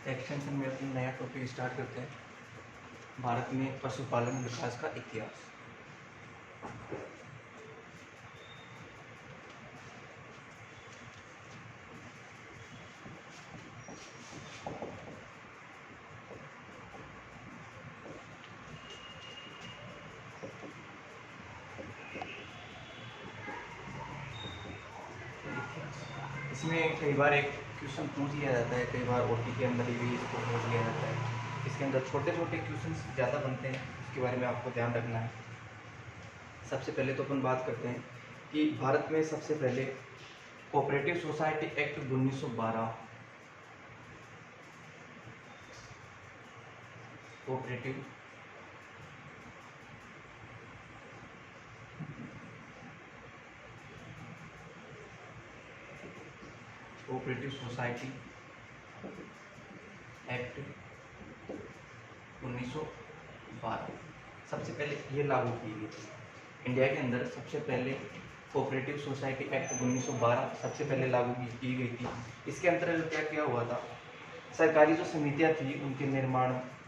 Extension में अपना नया टॉपिक स्टार्ट करते हैं। भारत में पशुपालन विकास का इतिहास। इसमें कई बार एक क्वेश्चन पूछ लिया जाता है, कई बार ओटी के अंदर भी इसको पूछ लिया जाता है। इसके अंदर छोटे छोटे क्वेश्चन ज़्यादा बनते हैं, उसके बारे में आपको ध्यान रखना है। सबसे पहले तो अपन बात करते हैं कि भारत में सबसे पहले cooperative society act 1912 cooperative cooperative society act 1912 सबसे पहले ये लागू की गई थी इंडिया के अंदर। सबसे पहले कोऑपरेटिव सोसाइटी एक्ट 1912 सबसे पहले लागू की गई थी। इसके अंतर्गत क्या क्या हुआ था, सरकारी जो समितियां थी उनके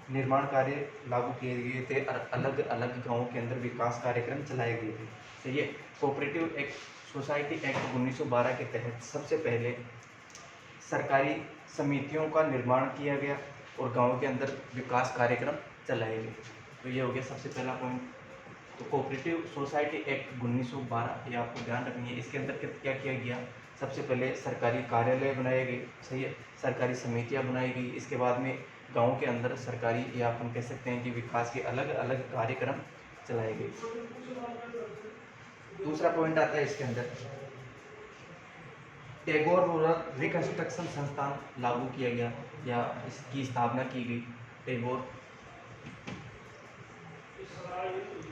निर्माण कार्य लागू किए गए थे और अलग अलग गांवों के अंदर विकास कार्यक्रम चलाए गए थे। तो ये कोऑपरेटिव एक्ट सोसाइटी एक्ट 1912 के तहत सबसे पहले सरकारी समितियों का निर्माण किया गया और गाँव के अंदर विकास कार्यक्रम चलाए गए। तो ये हो गया सबसे पहला पॉइंट। तो कोऑपरेटिव सोसाइटी एक्ट 1912 ये आपको ध्यान रखनी है। इसके अंदर क्या किया गया, सबसे पहले सरकारी कार्यालय बनाए गए, सही है, सरकारी समितियां बनाई गई। इसके बाद में गाँव के अंदर सरकारी या अपन कह सकते हैं कि विकास के अलग अलग कार्यक्रम चलाए गए। दूसरा पॉइंट आता है इसके अंदर, टैगोर रूरल रिकंस्ट्रक्शन संस्थान लागू किया गया या इसकी स्थापना की गई। Tagore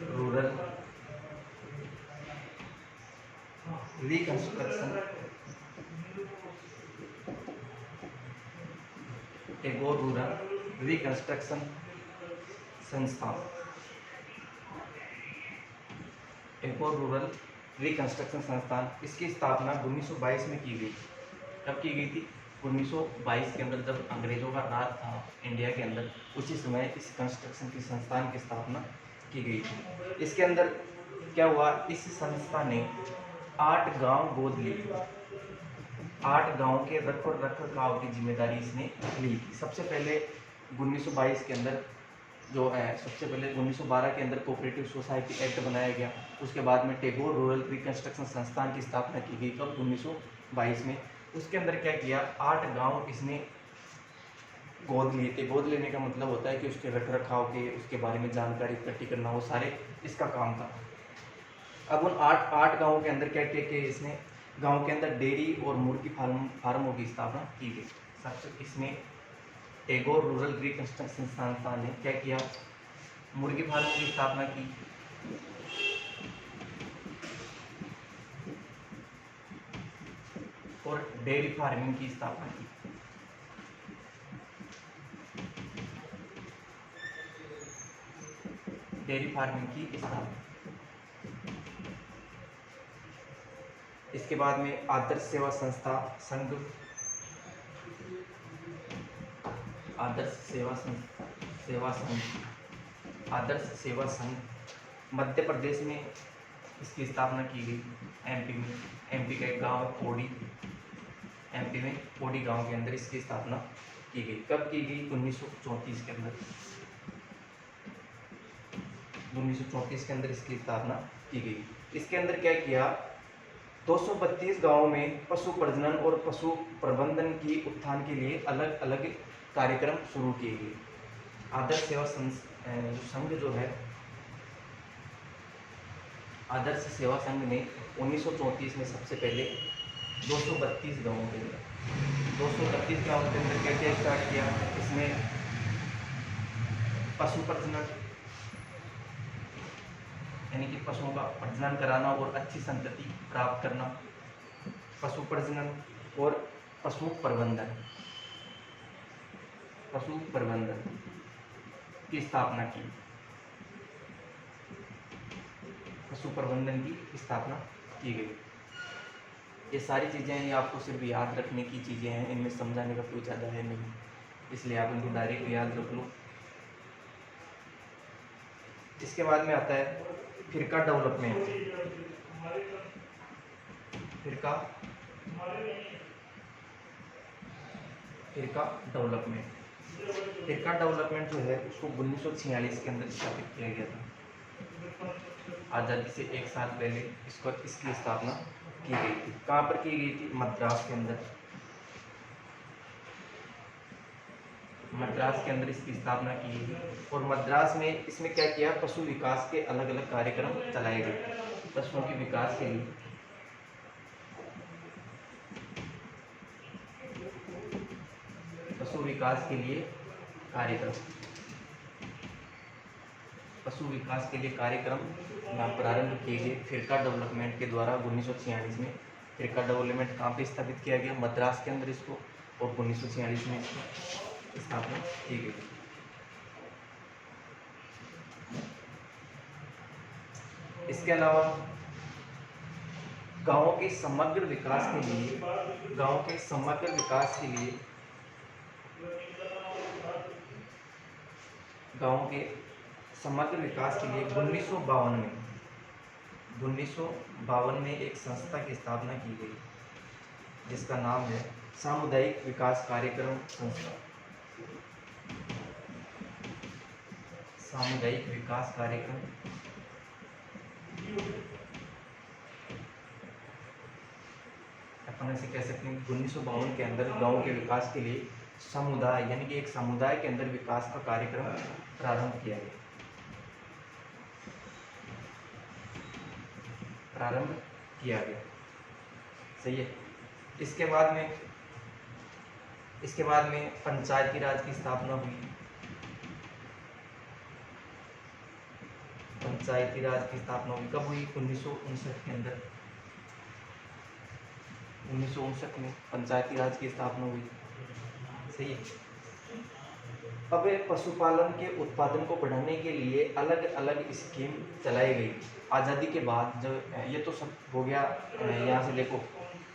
rural reconstruction Tagore rural reconstruction संस्थान टैगोर रूरल रिकंस्ट्रक्शन संस्थान, इसकी स्थापना 1922 में की गई। कब की गई थी, 1922 के अंदर, जब अंग्रेजों का राज था इंडिया के अंदर, उसी समय इस कंस्ट्रक्शन की संस्थान की स्थापना की गई थी। इसके अंदर क्या हुआ, इस संस्था ने 8 गांव गोद लिए। 8 गांव के रखरखाव की जिम्मेदारी इसने ली थी। सबसे पहले 1922 के अंदर जो है, सबसे पहले 1912 के अंदर कोऑपरेटिव सोसाइटी एक्ट बनाया गया। उसके बाद में टैगोर रूरल रिकंस्ट्रक्शन संस्थान की स्थापना की गई। कब, 1922 में। उसके अंदर क्या किया, 8 गांव इसने गोद लिए थे। गोद लेने का मतलब होता है कि उसके रखरखाव के, उसके बारे में जानकारी इकट्ठी करना, वो सारे इसका काम था। अब उन 8 गाँवों के अंदर क्या किया, इसने गाँव के अंदर डेयरी और मुर्गी फार्मों की स्थापना की गई। सबसे इसमें टैगोर रूरल रिकंस्ट्रक्शन संस्थान ने क्या किया, मुर्गी फार्मों की स्थापना की, और डेयरी फार्मिंग की स्थापना की। डेयरी फार्मिंग की स्थापना। इसके बाद में आदर्श सेवा संस्था संघ, आदर्श सेवा संघ मध्य प्रदेश में इसकी स्थापना की गई। एमपी का एक गांव है पौड़ी, एमपी में पौड़ी गांव के अंदर इसकी स्थापना की गई। कब की गई, 1934 के अंदर। 1934 के अंदर इसकी स्थापना की गई। इसके अंदर क्या किया, 232 गांवों में पशु प्रजनन और पशु प्रबंधन की उत्थान के लिए अलग अलग कार्यक्रम शुरू किए गए। आदर्श सेवा संघ जो है, आदर्श सेवा संघ ने 1934 में सबसे पहले 232 गांवों के अंदर क्या क्या स्टार्ट किया, इसमें पशु प्रजनन यानी कि पशुओं का प्रजनन कराना और अच्छी संतति प्राप्त करना, पशु प्रजनन और पशु प्रबंधन की स्थापना की। पशु प्रबंधन की स्थापना की गई। ये सारी चीज़ें हैं, ये आपको सिर्फ याद रखने की चीज़ें हैं, इनमें समझाने का कोई ज़्यादा है नहीं। इसलिए आप इनको डायरेक्ट याद रख लो। इसके बाद में आता है फिरका डेवलपमेंट। फिरका फिरका डेवलपमेंट फिरका डेवलपमेंट जो है उसको 1946 के अंदर स्थापित किया गया था। आज़ादी से एक साल पहले इसकी स्थापना की गई थी। कहाँ पर की गई थी? मद्रास के अंदर। मद्रास के अंदर इसकी स्थापना की गई और मद्रास में इसमें क्या किया? पशु विकास के अलग अलग कार्यक्रम चलाए गए पशुओं के विकास के लिए। पशु विकास के लिए कार्यक्रम पशु विकास के लिए कार्यक्रम प्रारंभ किए गए फिरका डेवलपमेंट के द्वारा 1946 में। फिरका डेवलपमेंट कहाँ पे स्थापित किया गया? मद्रास के अंदर इसको, और 1946 में इसकी स्थापना की गई। इसके अलावा गांवों के समग्र विकास के लिए गांवों के समग्र विकास के लिए गांवों के समग्र विकास के लिए 1952 में एक संस्था की स्थापना की गई जिसका नाम है सामुदायिक विकास कार्यक्रम संस्था। सामुदायिक विकास कार्यक्रम अपन ऐसे कह सकते हैं। 1952 के अंदर गांव के विकास के लिए समुदाय यानी कि एक समुदाय के अंदर विकास का कार्यक्रम प्रारंभ किया गया। सही है। इसके बाद में पंचायती राज की स्थापना हुई। पंचायती राज की स्थापना हुई कब हुई? 1959 के अंदर। 1959 में पंचायती राज की स्थापना हुई। सही है। अब पशुपालन के उत्पादन को बढ़ाने के लिए अलग अलग स्कीम चलाई गई आज़ादी के बाद। जो ये तो सब हो गया, यहाँ से देखो,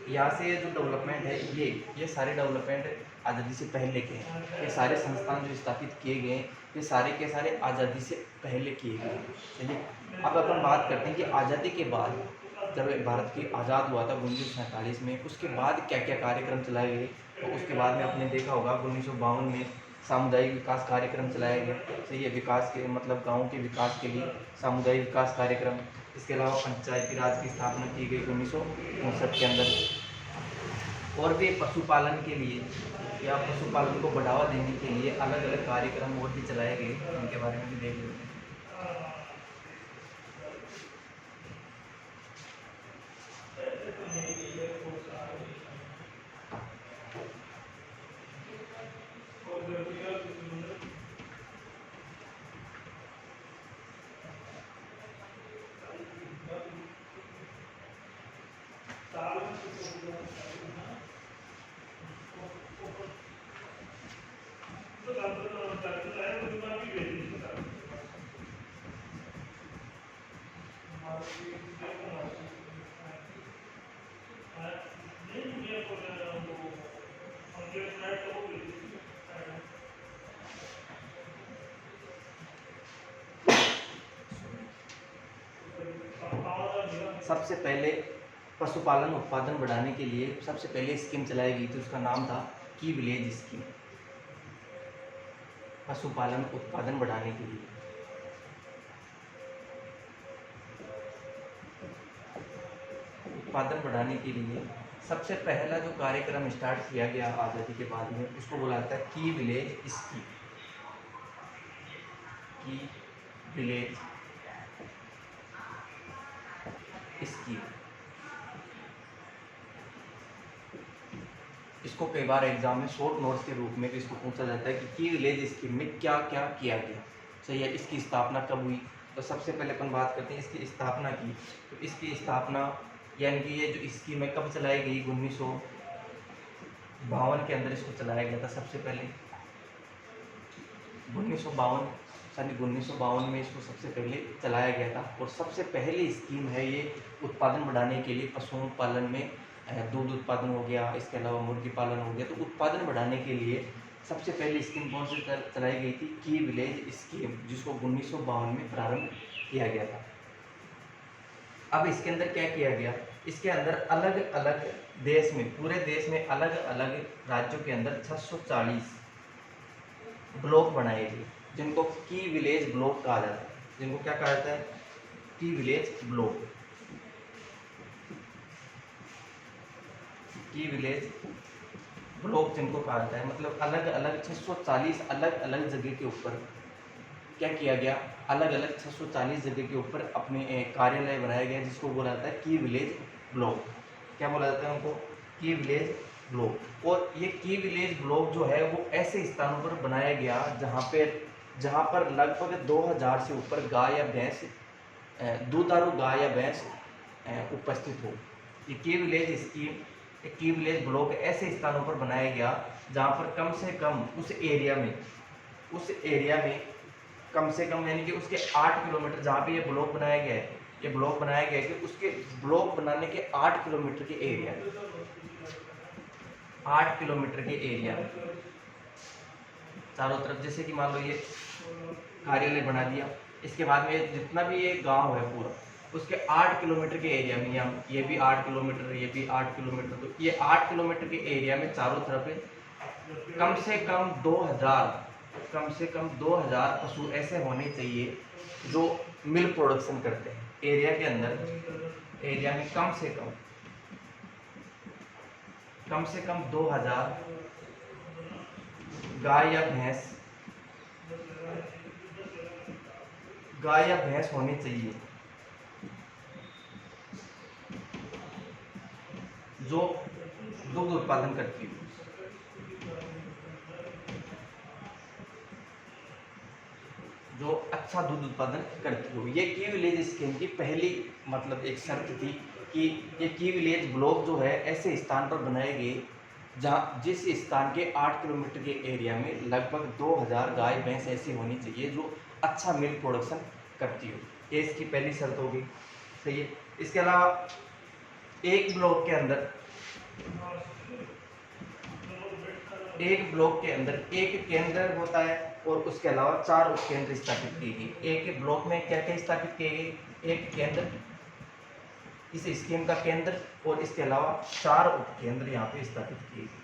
यहाँ से जो डेवलपमेंट है ये सारे डेवलपमेंट आज़ादी से पहले के हैं। ये सारे संस्थान जो स्थापित किए गए हैं ये सारे के सारे आज़ादी से पहले किए गए। चलिए अब अपन बात करते हैं कि आज़ादी के बाद जब भारत की आज़ाद हुआ था 1947 में, उसके बाद क्या क्या कार्यक्रम चलाए गए। तो उसके बाद में आपने देखा होगा 1952 में सामुदायिक विकास कार्यक्रम चलाया गया। सही है। विकास के मतलब गाँव के विकास के लिए सामुदायिक विकास कार्यक्रम। इसके अलावा पंचायती राज की स्थापना की गई 1959 के अंदर। और भी पशुपालन के लिए या पशुपालन को बढ़ावा देने के लिए अलग अलग कार्यक्रम और भी चलाए गए, उनके बारे में भी देख लेते हैं। सबसे पहले पशुपालन उत्पादन बढ़ाने के लिए सबसे पहले स्कीम चलाई गई थी, उसका नाम था की विलेज स्कीम। पशुपालन उत्पादन बढ़ाने के लिए सबसे पहला जो कार्यक्रम स्टार्ट किया गया आज़ादी के बाद में, उसको बोला जाता है की विलेज स्कीम। की विलेज स्कीम। इसको कई बार एग्जाम में शॉर्ट नोट्स के रूप में भी इसको पूछा जाता है कि की विलेज स्कीम में क्या क्या किया गया। सही है। इसकी स्थापना कब हुई? तो सबसे पहले अपन बात करते हैं इसकी स्थापना की। तो इसकी स्थापना यानी कि ये जो स्कीम है कब चलाई गई? 1952 के अंदर इसको चलाया गया था। सबसे पहले 1952 में इसको सबसे पहले चलाया गया था। और सबसे पहली स्कीम है ये उत्पादन बढ़ाने के लिए। पशुओं पालन में दूध उत्पादन हो गया, इसके अलावा मुर्गी पालन हो गया। तो उत्पादन बढ़ाने के लिए सबसे पहली स्कीम कौन सी चलाई गई थी? की विलेज स्कीम, जिसको 1952 में प्रारंभ किया गया था। अब इसके अंदर क्या किया गया? इसके अंदर अलग अलग देश में, पूरे देश में अलग अलग राज्यों के अंदर 640 ब्लॉक बनाए गए, जिनको की विलेज ब्लॉक कहा जाता है। जिनको क्या कहा जाता है? की विलेज ब्लॉक। की विलेज ब्लॉक जिनको कहा जाता है, मतलब अलग अलग 640 अलग अलग जगह के ऊपर क्या किया गया? अलग अलग 640 जगह के ऊपर अपने कार्यालय बनाया गया, जिसको बोला जाता है की विलेज ब्लॉक। क्या बोला जाता है उनको? की विलेज ब्लॉक। और ये की विलेज ब्लॉक जो है वो ऐसे स्थानों पर बनाया गया जहाँ पर लगभग 2000 से ऊपर गाय या भैंस, दुधारू गाय या भैंस उपस्थित हो। ये की विलेज स्कीम, की विलेज ब्लॉक ऐसे स्थानों पर बनाया गया जहाँ पर कम से कम उस एरिया में कम से कम, यानी कि उसके 8 किलोमीटर, जहाँ पे ये ब्लॉक बनाया गया है, ये ब्लॉक बनाया गया है कि उसके ब्लॉक बनाने के 8 किलोमीटर के एरिया, 8 किलोमीटर के एरिया चारों तरफ, जैसे कि मान लो ये कार्यालय बना दिया, इसके बाद में जितना भी ये गांव है पूरा, उसके 8 किलोमीटर के एरिया में, या ये भी 8 किलोमीटर, ये भी 8 किलोमीटर, तो ये 8 किलोमीटर के एरिया में चारों तरफ कम से कम 2000 पशु ऐसे होने चाहिए जो मिल्क प्रोडक्शन करते हैं। एरिया के अंदर, एरिया में कम से कम 2000 गाय या भैंस होनी चाहिए जो दुग्ध उत्पादन करती हो, जो अच्छा दूध उत्पादन करती हो। ये की विलेज स्कीम की पहली मतलब एक शर्त थी कि ये की विलेज ब्लॉक जो है ऐसे स्थान पर बनाए गए जिस स्थान के 8 किलोमीटर के एरिया में लगभग 2000 गाय भैंस ऐसी होनी चाहिए जो अच्छा मिल्क प्रोडक्शन करती हो। ये इसकी पहली शर्त होगी। सही है। इसके अलावा एक ब्लॉक के अंदर एक केंद्र होता है और उसके अलावा 4 उपकेंद्र स्थापित किए गए। एक ब्लॉक में क्या क्या स्थापित किए गए? एक केंद्र, इस स्कीम का केंद्र, और इसके अलावा 4 उपकेंद्र यहाँ पे स्थापित किए गए।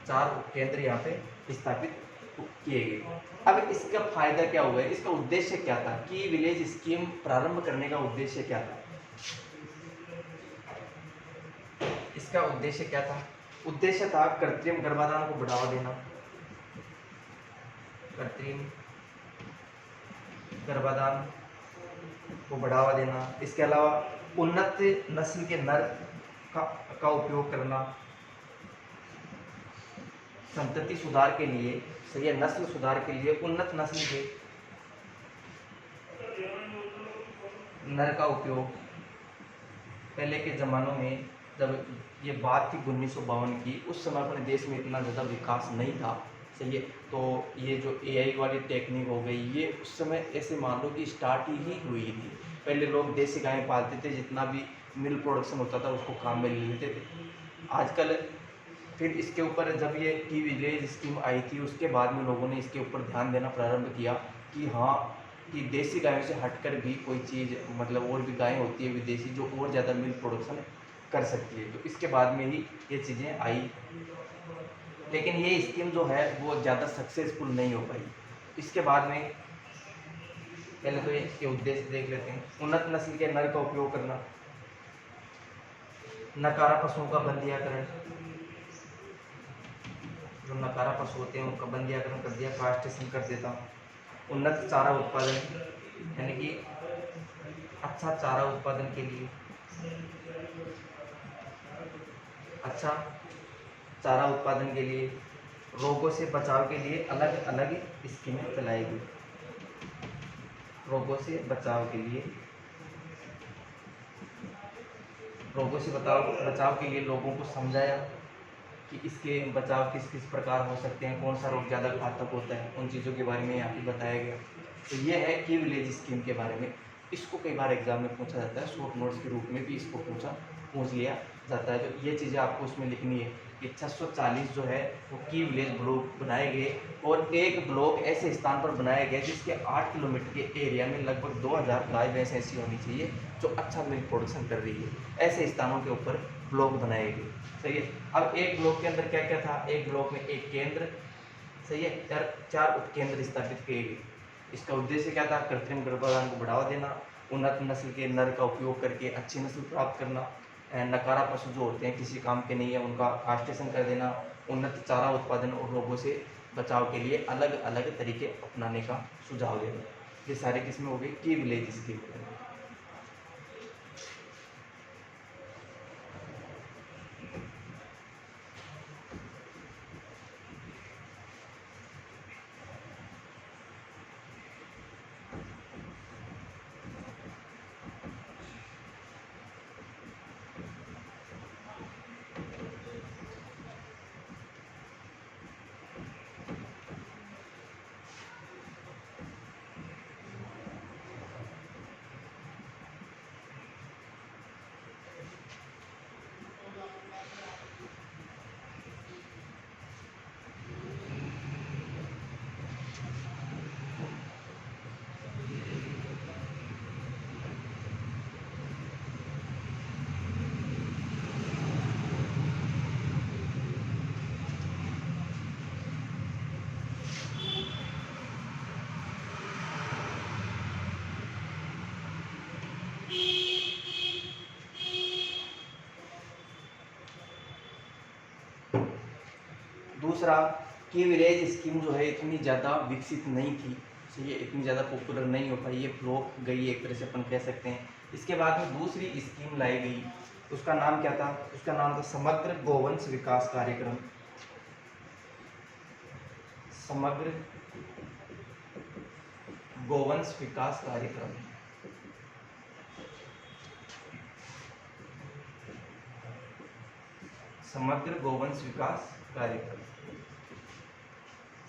4 उपकेंद्र यहाँ पे स्थापित किए गए। अब इसका फायदा क्या हुआ है? इसका उद्देश्य क्या था? कि विलेज स्कीम प्रारंभ करने का उद्देश्य क्या था? इसका उद्देश्य क्या था? उद्देश्य था कृत्रिम गर्भाधान को बढ़ावा देना, कृत्रिम गर्भाधान को बढ़ावा देना। इसके अलावा उन्नत नस्ल के नर का उपयोग करना, संतति सुधार के लिए, सही है, नस्ल सुधार के लिए उन्नत नस्ल के नर का उपयोग। पहले के ज़मानों में जब ये बात थी 1952 की, उस समय अपने देश में इतना ज़्यादा विकास नहीं था, सही है। तो ये जो एआई वाली टेक्निक हो गई, ये उस समय ऐसे मान लो कि स्टार्ट ही हुई थी। पहले लोग देसी गायें पालते थे, जितना भी मिल्क प्रोडक्शन होता था उसको काम में ले लेते थे। आजकल फिर इसके ऊपर जब ये की विलेज स्कीम आई थी, उसके बाद में लोगों ने इसके ऊपर ध्यान देना प्रारंभ किया कि हाँ, कि देसी गायों से हटकर भी कोई चीज़, मतलब और भी गायें होती है विदेशी जो और ज़्यादा मिल्क प्रोडक्शन कर सकती है। तो इसके बाद में ही ये चीज़ें आई, लेकिन ये स्कीम जो है वो ज़्यादा सक्सेसफुल नहीं हो पाई। इसके बाद में पहले तो इसके उद्देश्य देख लेते हैं। उन्नत नस्ल के नर का उपयोग करना, नकारा पशुओं का बंधियाकरण, जो नकारा पशु होते हैं उनका बंधियाकरण कर दिया, कास्ट्रेशन कर देता। उन्नत चारा उत्पादन, यानी कि अच्छा चारा उत्पादन के लिए, अच्छा चारा उत्पादन के लिए, रोगों से बचाव के लिए अलग अलग स्कीमें चलाई गई। रोगों से बचाव के लिए, बचाव के लिए लोगों को समझाया कि इसके बचाव किस किस प्रकार हो सकते हैं, कौन सा रोग ज़्यादा घातक होता है, उन चीज़ों के बारे में यहाँ पे बताया गया। तो ये है की विलेज स्कीम के बारे में। इसको कई बार एग्जाम में पूछा जाता है, शॉर्ट नोट्स के रूप में भी इसको पूछ लिया जाता है। तो ये चीज़ें आपको उसमें लिखनी है कि 640 जो है वो की विलेज ब्लॉक बनाए गए और एक ब्लॉक ऐसे स्थान पर बनाया गया जिसके 8 किलोमीटर के एरिया में लगभग 2000 गाय भैंस ऐसी होनी चाहिए जो अच्छा मिल्क प्रोडक्शन कर रही है। ऐसे स्थानों के ऊपर ब्लॉक बनाए गए। सही है। अब एक ब्लॉक के अंदर क्या क्या था, एक ब्लॉक में एक केंद्र, सही है, चार उपकेंद्र स्थापित किए गए। इसका उद्देश्य क्या था, कृत्रिम गर्भाधान को बढ़ावा देना, उन्नत नस्ल के नर का उपयोग करके अच्छी नस्ल प्राप्त करना, नकारा पशु जो होते हैं किसी काम के नहीं है उनका कास्टेशन कर देना, उन्नत चारा उत्पादन और रोगों से बचाव के लिए अलग अलग तरीके अपनाने का सुझाव देना। ये सारे किस्में हो गई की विलेज स्कीम के अंदर। दूसरा, की विलेज स्कीम जो है इतनी ज़्यादा विकसित नहीं थी, सही है, इतनी ज़्यादा पॉपुलर नहीं हो पाई, ये फ्लॉप गई एक तरह से अपन कह सकते हैं। इसके बाद में दूसरी स्कीम लाई गई, उसका नाम क्या था, उसका नाम था समग्र गौवंश विकास कार्यक्रम। समग्र गौवंश विकास कार्यक्रम। समग्र गौवंश विकास कार्यक्रम।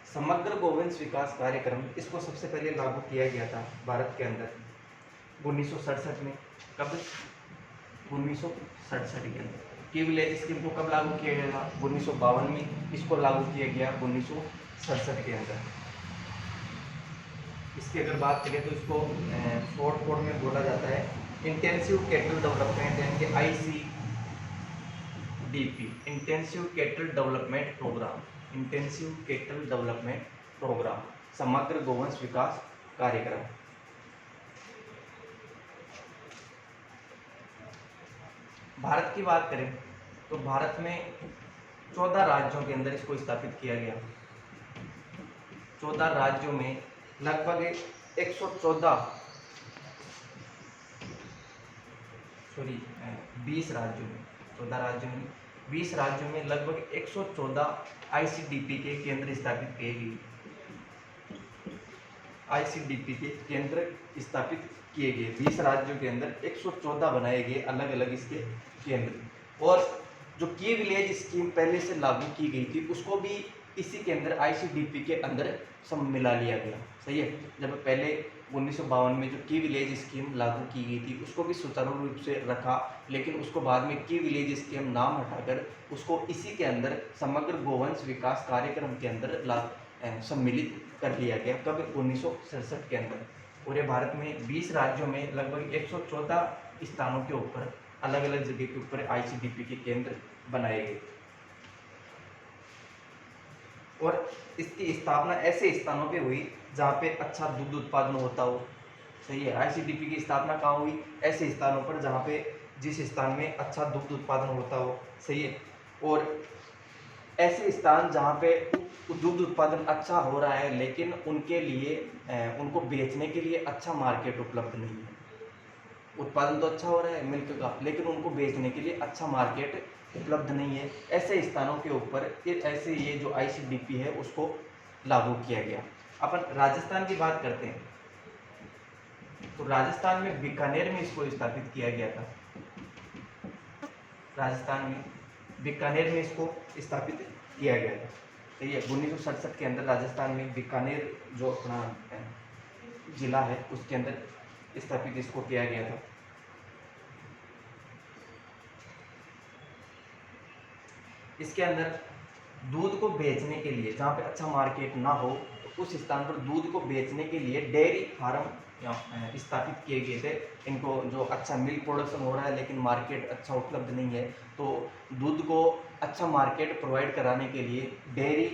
समग्र गौवंश विकास कार्यक्रम, इसको सबसे पहले लागू किया गया था भारत के अंदर 1967 में। कब? 1967 के अंदर। की विलेज स्कीम को कब लागू किया गया था? 1952 में। इसको लागू किया गया 1967 के अंदर। इसकी अगर बात करें तो इसको शॉर्ट फॉर्म में बोला जाता है इंटेंसिव कैटल डेवलपमेंट, यानी कि ICDP, intensive cattle development programme. Intensive cattle development programme, समग्र गौवंश विकास कार्यक्रम। भारत की बात करें तो भारत में 14 राज्यों के अंदर इसको स्थापित किया गया। 14 राज्यों में लगभग 114 सॉरी 20 राज्यों में, 14 राज्यों में 20 राज्यों में लगभग 114 ICDP के केंद्र स्थापित किए गए। ICDP के केंद्र स्थापित किए गए 20 राज्यों के अंदर 114 बनाए गए अलग अलग इसके केंद्र। और जो की विलेज स्कीम पहले से लागू की गई थी उसको भी इसी के अंदर ICDP के अंदर सब मिला लिया गया। सही है। जब पहले 1952 में जो की विलेज स्कीम लागू की गई थी उसको भी सुचारू रूप से रखा, लेकिन उसको बाद में की विलेज स्कीम नाम हटाकर उसको इसी के अंदर समग्र गौवंश विकास कार्यक्रम के अंदर सम्मिलित कर लिया गया। कब? 1967 के अंदर। पूरे भारत में 20 राज्यों में लगभग 114 स्थानों के ऊपर अलग अलग जगह के ऊपर ICDP के केंद्र बनाए गए। और इसकी स्थापना ऐसे स्थानों पे हुई जहाँ पे अच्छा दूध उत्पादन होता हो। सही है। ICDP की स्थापना कहाँ हुई? ऐसे स्थानों पर जहाँ पे जिस स्थान में अच्छा दूध उत्पादन होता हो। सही है। और ऐसे स्थान जहाँ पे दूध उत्पादन अच्छा हो रहा है लेकिन उनके लिए उनको बेचने के लिए अच्छा मार्केट उपलब्ध नहीं है। उत्पादन तो अच्छा हो रहा है मिल्क का, लेकिन उनको बेचने के लिए अच्छा मार्केट उपलब्ध नहीं है। ऐसे स्थानों के ऊपर ऐसे ये जो ICDP है उसको लागू किया गया। अपन राजस्थान की बात करते हैं तो राजस्थान में बीकानेर में इसको स्थापित किया गया था। राजस्थान में बीकानेर में इसको स्थापित किया गया था। तो ये 1967 के अंदर राजस्थान में बीकानेर जो अपना जिला है उसके अंदर स्थापित इसको किया गया था। इसके अंदर दूध को बेचने के लिए, जहाँ पे अच्छा मार्केट ना हो तो उस स्थान पर दूध को बेचने के लिए डेयरी फार्म स्थापित किए गए थे। इनको जो अच्छा मिल्क प्रोडक्शन हो रहा है लेकिन मार्केट अच्छा उपलब्ध नहीं है, तो दूध को अच्छा मार्केट प्रोवाइड कराने के लिए डेयरी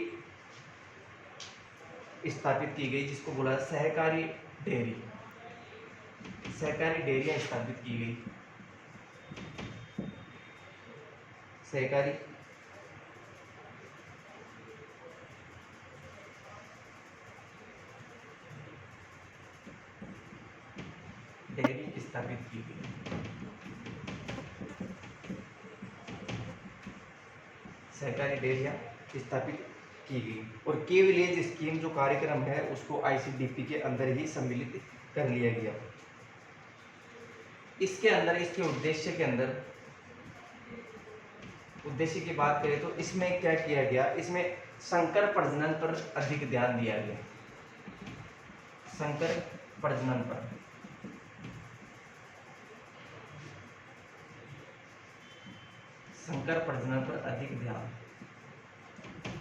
स्थापित की गई, जिसको बोला सहकारी डेयरी। सहकारी डेयरियां स्थापित की गई, सहकारी डेयरी स्थापित की गई। सहकारी डेयरियां स्थापित की गई और के विलेज स्कीम जो कार्यक्रम है उसको आईसीडीपी के अंदर ही सम्मिलित कर लिया गया। इसके अंदर, इसके उद्देश्य के अंदर, उद्देश्य की बात करें तो इसमें क्या किया गया, इसमें संकर प्रजनन पर अधिक ध्यान दिया गया। संकर प्रजनन पर, संकर प्रजनन पर अधिक ध्यान।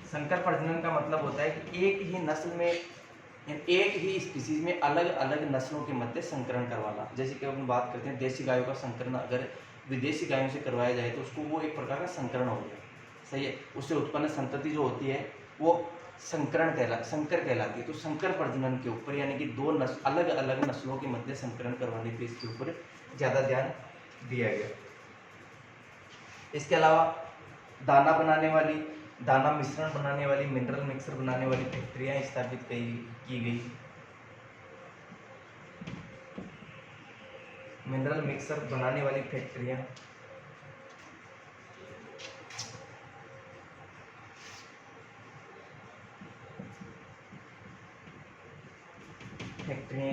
संकर प्रजनन का मतलब होता है कि एक ही नस्ल में, एक ही स्पीसीज में अलग अलग नस्लों के मध्य संकरण करवाना। जैसे कि हम बात करते हैं देसी गायों का संकरण अगर विदेशी गायों से करवाया जाए तो उसको वो एक प्रकार का संकरण हो गया, सही है। उससे उत्पन्न संतति जो होती है वो संकर कहलाती है। तो संकर प्रजनन के ऊपर, यानी कि दो अलग अलग नस्लों के मध्य संकरण करवाने पे इसके ऊपर ज़्यादा ध्यान दिया गया। इसके अलावा दाना मिश्रण बनाने वाली, मिनरल मिक्सर बनाने वाली फैक्ट्रियां स्थापित की गई। मिनरल मिक्सर बनाने वाली फैक्ट्रियां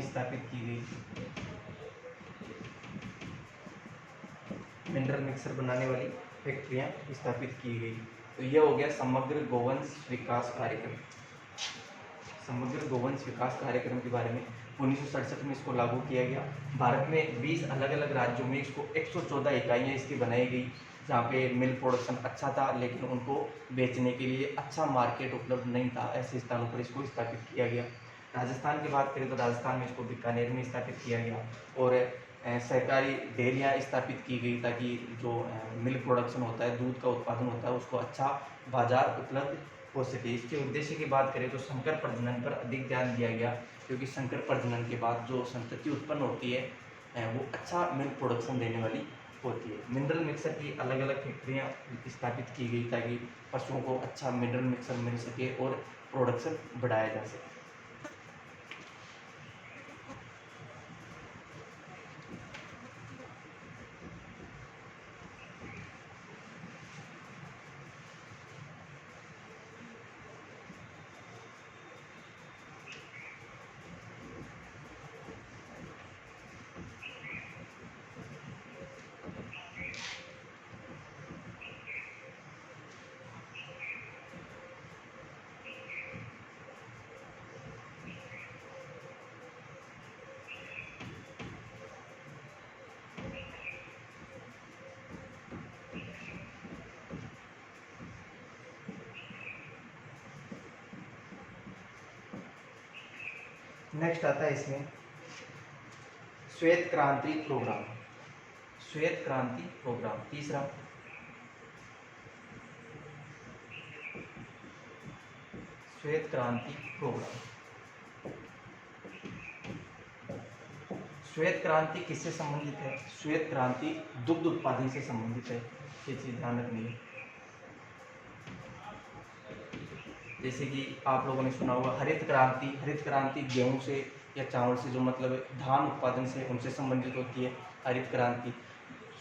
स्थापित की गई। मिनरल मिक्सर बनाने वाली फैक्ट्रियां स्थापित की गई। तो यह हो गया समग्र गोवंश विकास कार्यक्रम। समग्र गोवंश विकास कार्यक्रम के बारे में 1967 में इसको लागू किया गया। भारत में 20 अलग अलग राज्यों में इसको 114 इकाइयाँ इसकी बनाई गई, जहाँ पे मिल्क प्रोडक्शन अच्छा था लेकिन उनको बेचने के लिए अच्छा मार्केट उपलब्ध नहीं था। ऐसे स्थानों पर इसको स्थापित किया गया। राजस्थान की बात करें तो राजस्थान में इसको बीकानेर में स्थापित किया गया और सहकारी डेयरियाँ स्थापित की गई ताकि जो मिल्क प्रोडक्शन होता है, दूध का उत्पादन होता है, उसको अच्छा बाजार उपलब्ध हो सके। इसके उद्देश्य की बात करें तो संकर प्रजनन पर अधिक ध्यान दिया गया, क्योंकि संकर प्रजनन के बाद जो संतति उत्पन्न होती है वो अच्छा मिल्क प्रोडक्शन देने वाली होती है। मिनरल मिक्सर की अलग अलग फैक्ट्रियाँ स्थापित की गई ताकि पशुओं को अच्छा मिनरल मिक्सर मिल सके और प्रोडक्शन बढ़ाया जा सके। नेक्स्ट आता है इसमें श्वेत क्रांति प्रोग्राम। श्वेत क्रांति प्रोग्राम तीसरा। श्वेत क्रांति प्रोग्राम। श्वेत क्रांति किससे संबंधित है? श्वेत क्रांति दुग्ध उत्पादन से संबंधित है। ये चीज ध्यान रखनी है। जैसे कि आप लोगों ने सुना होगा हरित क्रांति। हरित क्रांति गेहूं से या चावल से, जो मतलब धान उत्पादन से, उनसे संबंधित होती है हरित क्रांति।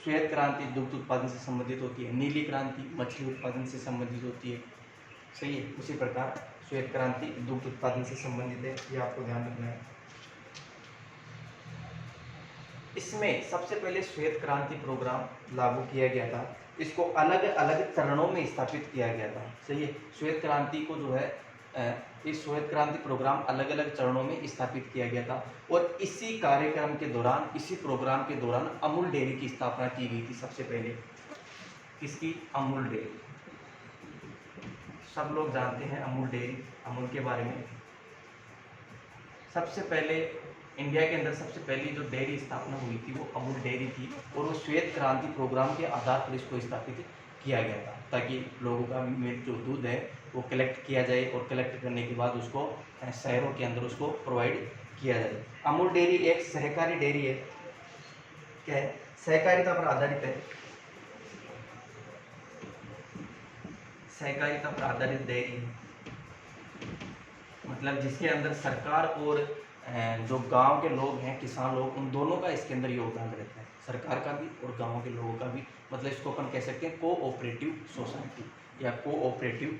श्वेत क्रांति दुग्ध उत्पादन से संबंधित होती है। नीली क्रांति मछली उत्पादन से संबंधित होती है, सही है। उसी प्रकार श्वेत क्रांति दुग्ध उत्पादन से संबंधित है, ये आपको ध्यान रखना है। इसमें सबसे पहले श्वेत क्रांति प्रोग्राम लागू किया गया था। इसको अलग अलग चरणों में स्थापित किया गया था, सही है। श्वेत क्रांति को जो है इस श्वेत क्रांति प्रोग्राम अलग अलग चरणों में स्थापित किया गया था और इसी कार्यक्रम के दौरान, इसी प्रोग्राम के दौरान अमूल डेयरी की स्थापना की गई थी सबसे पहले। किसकी? अमूल डेयरी। सब लोग जानते हैं अमूल डेयरी, अमूल के बारे में। सबसे पहले इंडिया के अंदर सबसे पहली जो डेयरी स्थापना हुई थी वो अमूल डेयरी थी, और वो श्वेत क्रांति प्रोग्राम के आधार पर इसको स्थापित किया गया था, ताकि लोगों का मिल्क जो दूध है वो कलेक्ट किया जाए, और कलेक्ट करने के बाद उसको शहरों के अंदर उसको प्रोवाइड किया जाए। अमूल डेयरी एक सहकारी डेयरी है। क्या है? सहकारिता पर आधारित है। सहकारिता पर आधारित डेयरी है, मतलब जिसके अंदर सरकार और जो गांव के लोग हैं, किसान लोग, उन दोनों का इसके अंदर योगदान रहता है, सरकार का भी और गांव के लोगों का भी। मतलब इसको अपन कह सकते हैं कोऑपरेटिव सोसाइटी या कोऑपरेटिव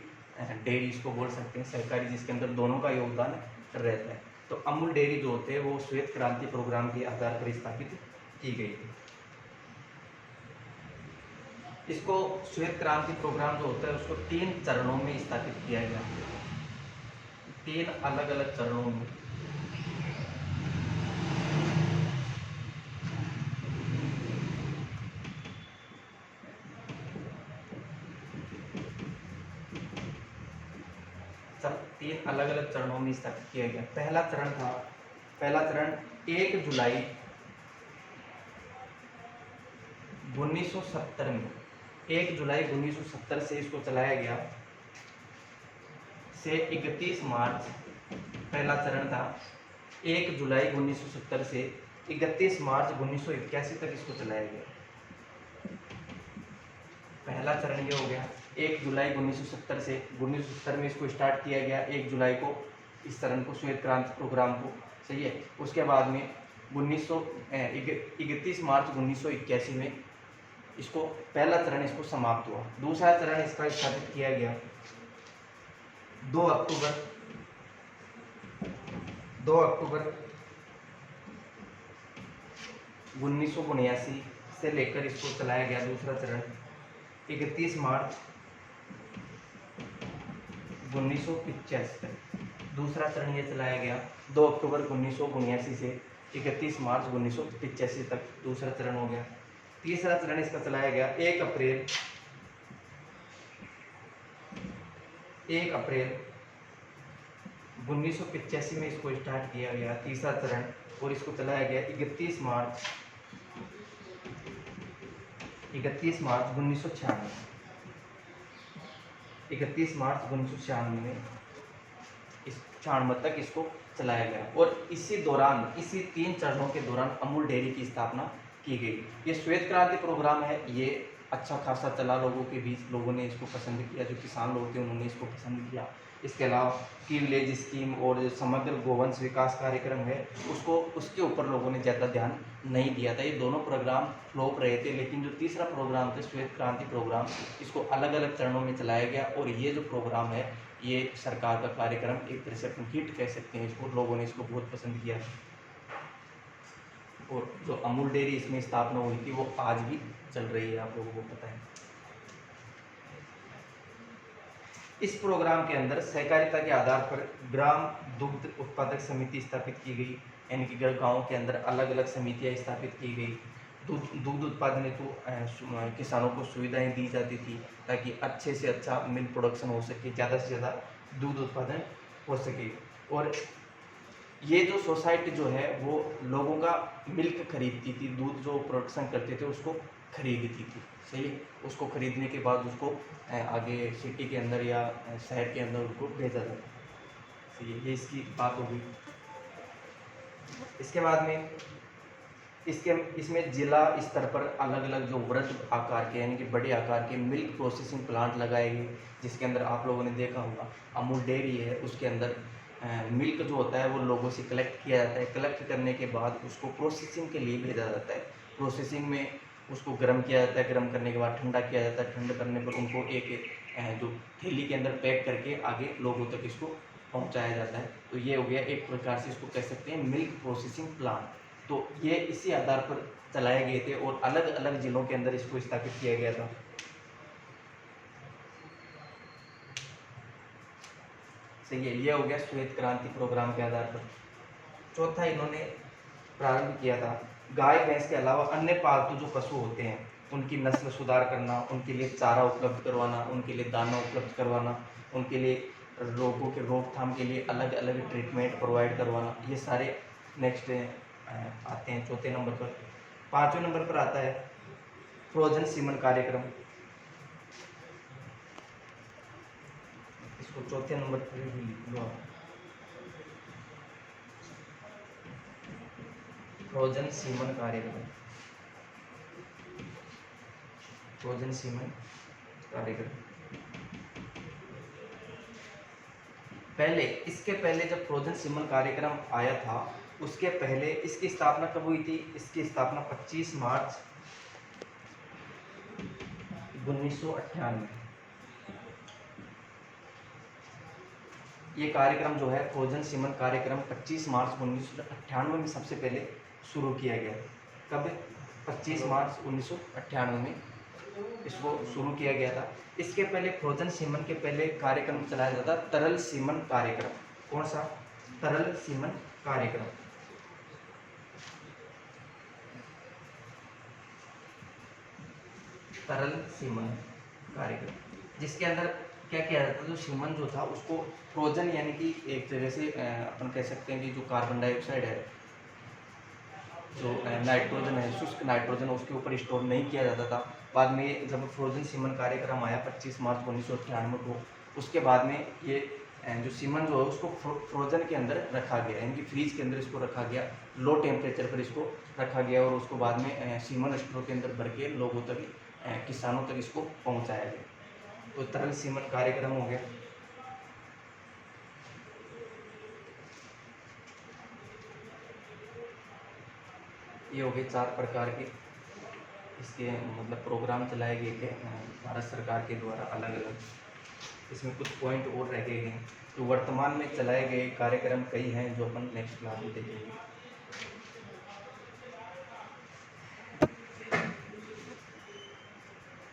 डेयरी इसको बोल सकते हैं, सहकारी, जिसके अंदर दोनों का योगदान रहता है। तो अमूल डेयरी जो होते हैं वो श्वेत क्रांति प्रोग्राम के आधार पर स्थापित की गई थी। इसको श्वेत क्रांति प्रोग्राम जो होता है उसको 3 चरणों में स्थापित किया गया, 3 अलग अलग चरणों में। तीन अलग अलग चरणों में स्थापित किया गया। पहला चरण 1 जुलाई 1970 में, 1 जुलाई 1970 से इसको चलाया गया, से 31 मार्च, पहला चरण था 1 जुलाई 1970 से 31 मार्च 1981 तक इसको चलाया गया। पहला चरण ये हो गया 1 जुलाई 1970 से, 1970 में इसको स्टार्ट किया गया 1 जुलाई को, इस चरण को, श्वेत क्रांति प्रोग्राम को, सही है। उसके बाद में 31 मार्च 1981 में इसको पहला चरण इसको समाप्त हुआ। दूसरा चरण इसका स्थापित किया गया 2 अक्टूबर 1979 से लेकर इसको चलाया गया दूसरा चरण 31 मार्च 1985 तक। दूसरा चरण ये चलाया गया 2 अक्टूबर 1979 से 31 मार्च 1985 तक, दूसरा चरण हो गया। तीसरा चरण इसका चलाया गया 1 अप्रैल 1985 में इसको स्टार्ट किया गया, तीसरा चरण, और इसको चलाया गया 31 मार्च 1996, 31 मार्च 1996 में, इस 96 तक इसको चलाया गया। और इसी दौरान, इसी 3 चरणों के दौरान अमूल डेयरी की स्थापना की गई। ये श्वेत क्रांति प्रोग्राम है, ये अच्छा खासा चला, लोगों के बीच लोगों ने इसको पसंद किया, जो किसान लोग थे उन्होंने इसको पसंद किया। इसके अलावा की विलेज स्कीम और जो समग्र गोवंश विकास कार्यक्रम है उसके ऊपर लोगों ने ज़्यादा ध्यान नहीं दिया था। ये दोनों प्रोग्राम फ्लॉप रहे थे, लेकिन जो तीसरा प्रोग्राम था श्वेत क्रांति प्रोग्राम, इसको अलग अलग चरणों में चलाया गया। और ये जो प्रोग्राम है ये सरकार का कार्यक्रम, एक तरह से अपन हिट कह सकते हैं इसको, लोगों ने इसको बहुत पसंद किया। और जो अमूल डेयरी इसमें स्थापना हुई थी वो आज भी चल रही है, आप लोगों को पता है। इस प्रोग्राम के अंदर सहकारिता के आधार पर ग्राम दुग्ध उत्पादक समिति स्थापित की गई, यानी कि गाँव के अंदर अलग अलग समितियां स्थापित की गई। दूध उत्पादन हेतु किसानों को सुविधाएं दी जाती थी, ताकि अच्छे से अच्छा मिल्क प्रोडक्शन हो सके, ज़्यादा से ज़्यादा दूध उत्पादन हो सके। और ये जो सोसाइटी जो है वो लोगों का मिल्क खरीदती थी, दूध जो प्रोडक्शन करते थे उसको खरीदती थी, सही। उसको खरीदने के बाद उसको आगे सिटी के अंदर या शहर के अंदर उनको भेजा जाता, सही। ये इसकी बात हो गई। इसके बाद में इसमें जिला स्तर पर अलग अलग जो वृहद आकार के, यानी कि बड़े आकार के मिल्क प्रोसेसिंग प्लांट लगाए गए, जिसके अंदर आप लोगों ने देखा होगा अमूल डेयरी है, उसके अंदर मिल्क जो होता है वो लोगों से कलेक्ट किया जाता है। कलेक्ट करने के बाद उसको प्रोसेसिंग के लिए भेजा जाता है। प्रोसेसिंग में उसको गर्म किया जाता है, गर्म करने के बाद ठंडा किया जाता है, ठंडा करने पर उनको एक जो थैली के अंदर पैक करके आगे लोगों तक इसको पहुंचाया जाता है। तो ये हो गया एक प्रकार से, इसको कह सकते हैं मिल्क प्रोसेसिंग प्लांट। तो ये इसी आधार पर चलाए गए थे और अलग अलग जिलों के अंदर इसको स्थापित किया गया था। सही है, ये हो गया श्वेत क्रांति प्रोग्राम के आधार पर। चौथा इन्होंने प्रारंभ किया था गाय भैंस के अलावा अन्य पालतू जो पशु होते हैं उनकी नस्ल सुधार करना, उनके लिए चारा उपलब्ध करवाना, उनके लिए दाना उपलब्ध करवाना, उनके लिए रोगों के रोकथाम के लिए अलग अलग ट्रीटमेंट प्रोवाइड करवाना, ये सारे नेक्स्ट आते हैं चौथे नंबर पर। पाँचवें नंबर पर आता है फ्रोजन सीमन कार्यक्रम, इसको चौथे नंबर पर भी लिख लो आप। फ्रोजन सीमन कार्यक्रम, फ्रोजन सीमन कार्यक्रम। पहले इसके पहले जब फ्रोजन सीमन कार्यक्रम आया था, उसके पहले इसकी स्थापना कब हुई थी? इसकी स्थापना 25 मार्च 1998। ये कार्यक्रम जो है फ्रोजन सीमन कार्यक्रम 25 मार्च 1998 में सबसे पहले शुरू किया गया। कब? 25 मार्च 1998 में इसको शुरू किया गया था। इसके पहले फ्रोजन सीमन के पहले कार्यक्रम चलाया जाता तरल सीमन कार्यक्रम। कौन सा? तरल सीमन कार्यक्रम। तरल सीमन कार्यक्रम, जिसके अंदर क्या किया जाता था? जो सीमन जो था उसको फ्रोजन यानी कि एक तरह से अपन कह सकते हैं कि जो कार्बन डाइऑक्साइड है, जो नाइट्रोजन है, शुष्क नाइट्रोजन, उसके ऊपर स्टोर नहीं किया जाता था। बाद में जब फ्रोजन सीमन कार्यक्रम आया 25 मार्च 1998 को, उसके बाद में ये जो सीमन जो है उसको फ्रोजन के अंदर रखा गया, यानी कि फ्रीज के अंदर इसको रखा गया, लो टेम्परेचर पर इसको रखा गया और उसको बाद में सीमन स्टोर के अंदर भर के लोगों तक, किसानों तक इसको पहुँचाया गया। तो तरल सीमन कार्यक्रम हो गया। ये हो गए 4 प्रकार के इसके मतलब प्रोग्राम चलाए गए थे भारत सरकार के द्वारा अलग अलग। इसमें कुछ पॉइंट और रह गए हैं। तो वर्तमान में चलाए गए कार्यक्रम कई हैं जो अपन नेक्स्ट क्लास में देखेंगे।